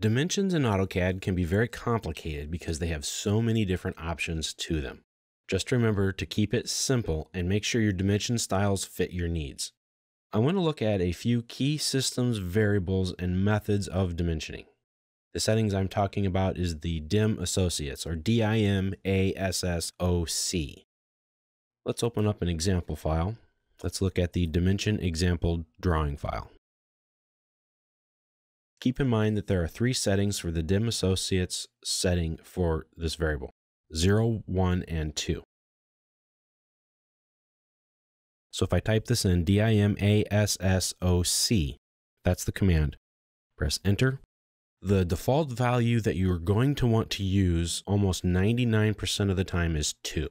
Dimensions in AutoCAD can be very complicated because they have so many different options to them. Just remember to keep it simple and make sure your dimension styles fit your needs. I want to look at a few key systems, variables, and methods of dimensioning. The settings I'm talking about is the DIM Associates, or DIMASSOC. Let's open up an example file. Let's look at the dimension example drawing file. Keep in mind that there are three settings for the DIM Associates setting for this variable: 0, 1, and 2. So if I type this in, DIMASSOC, that's the command. Press enter. The default value that you're going to want to use almost 99% of the time is 2,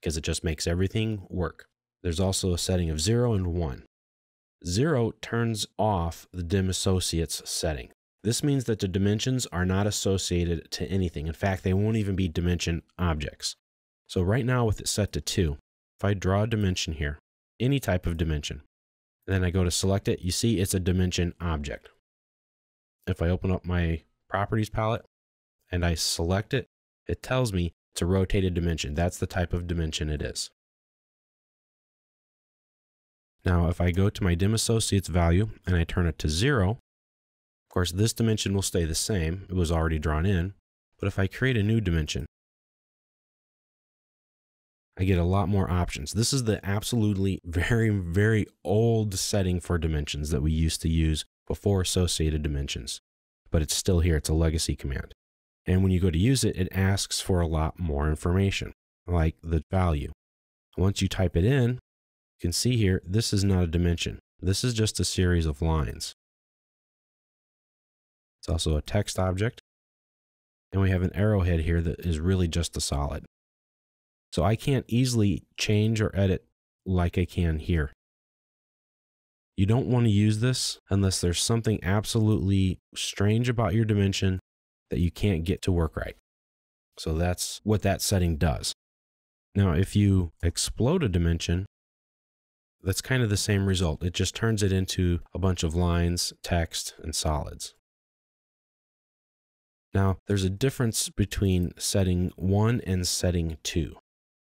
because it just makes everything work. There's also a setting of 0 and 1. 0 turns off the DIM Associates setting. This means that the dimensions are not associated to anything. In fact, they won't even be dimension objects. So right now with it set to 2, if I draw a dimension here, any type of dimension, and then I go to select it, you see it's a dimension object. If I open up my properties palette and I select it, it tells me it's a rotated dimension. That's the type of dimension it is. Now, if I go to my DIM Associates value and I turn it to 0, of course, this dimension will stay the same. It was already drawn in. But if I create a new dimension, I get a lot more options. This is the absolutely very old setting for dimensions that we used to use before associated dimensions. But it's still here. It's a legacy command. And when you go to use it, it asks for a lot more information, like the value. Once you type it in, you can see here, this is not a dimension. This is just a series of lines. It's also a text object. And we have an arrowhead here that is really just a solid. So I can't easily change or edit like I can here. You don't want to use this unless there's something absolutely strange about your dimension that you can't get to work right. So that's what that setting does. Now, if you explode a dimension, that's kind of the same result. It just turns it into a bunch of lines, text, and solids. Now, there's a difference between setting 1 and setting 2.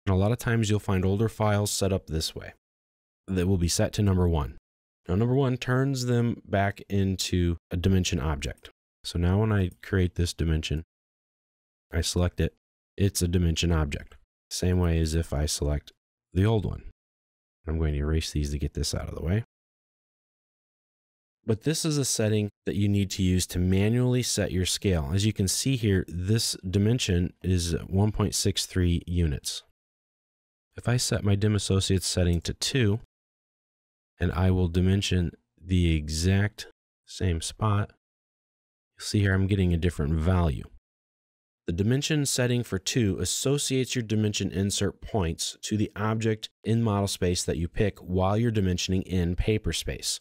And a lot of times you'll find older files set up this way. That will be set to number 1. Now, number 1 turns them back into a dimension object. So now when I create this dimension, I select it, it's a dimension object. Same way as if I select the old one. I'm going to erase these to get this out of the way. But this is a setting that you need to use to manually set your scale. As you can see here, this dimension is 1.63 units. If I set my DIM Associates setting to 2, and I will dimension the exact same spot, you'll see here I'm getting a different value. The dimension setting for 2 associates your dimension insert points to the object in model space that you pick while you're dimensioning in paper space.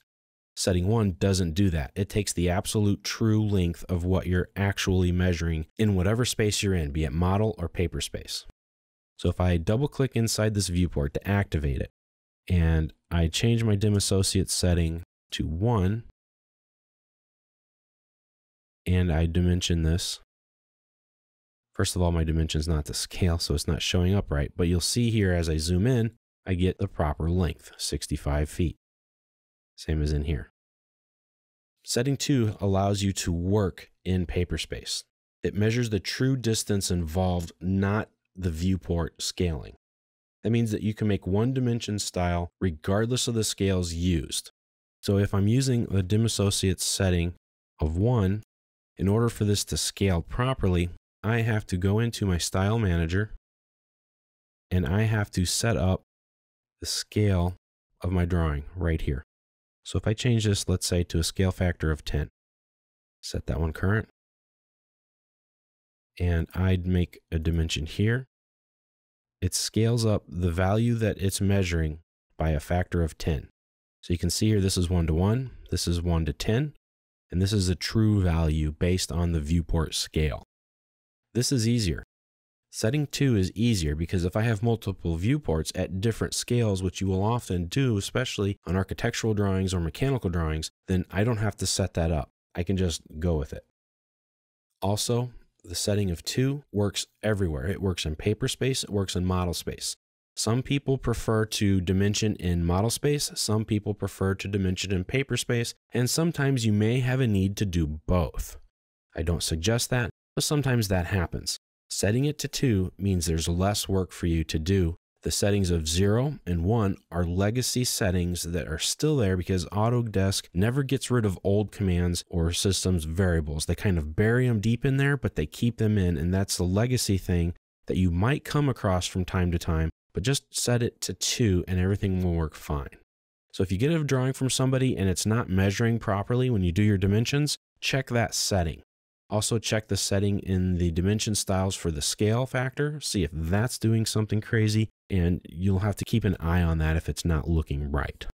Setting 1 doesn't do that. It takes the absolute true length of what you're actually measuring in whatever space you're in, be it model or paper space. So if I double click inside this viewport to activate it, and I change my DIM Associates setting to 1, and I dimension this, first of all, my dimension is not to scale, so it's not showing up right, but you'll see here as I zoom in, I get the proper length, 65 feet. Same as in here. Setting 2 allows you to work in paper space. It measures the true distance involved, not the viewport scaling. That means that you can make one dimension style regardless of the scales used. So if I'm using the DIM Associates setting of 1, in order for this to scale properly, I have to go into my style manager and I have to set up the scale of my drawing right here. So if I change this, let's say to a scale factor of 10, set that one current, and I'd make a dimension here. It scales up the value that it's measuring by a factor of 10. So you can see here, this is 1 to 1, this is 1 to 10, and this is a true value based on the viewport scale. This is easier. Setting 2 is easier because if I have multiple viewports at different scales, which you will often do, especially on architectural drawings or mechanical drawings, then I don't have to set that up. I can just go with it. Also, the setting of 2 works everywhere. It works in paper space, it works in model space. Some people prefer to dimension in model space, some people prefer to dimension in paper space, and sometimes you may have a need to do both. I don't suggest that, but sometimes that happens. Setting it to 2 means there's less work for you to do. The settings of 0 and 1 are legacy settings that are still there because Autodesk never gets rid of old commands or systems variables. They kind of bury them deep in there, but they keep them in, and that's the legacy thing that you might come across from time to time, but just set it to 2 and everything will work fine. So if you get a drawing from somebody and it's not measuring properly when you do your dimensions, check that setting. Also check the setting in the dimension styles for the scale factor, see if that's doing something crazy, and you'll have to keep an eye on that if it's not looking right.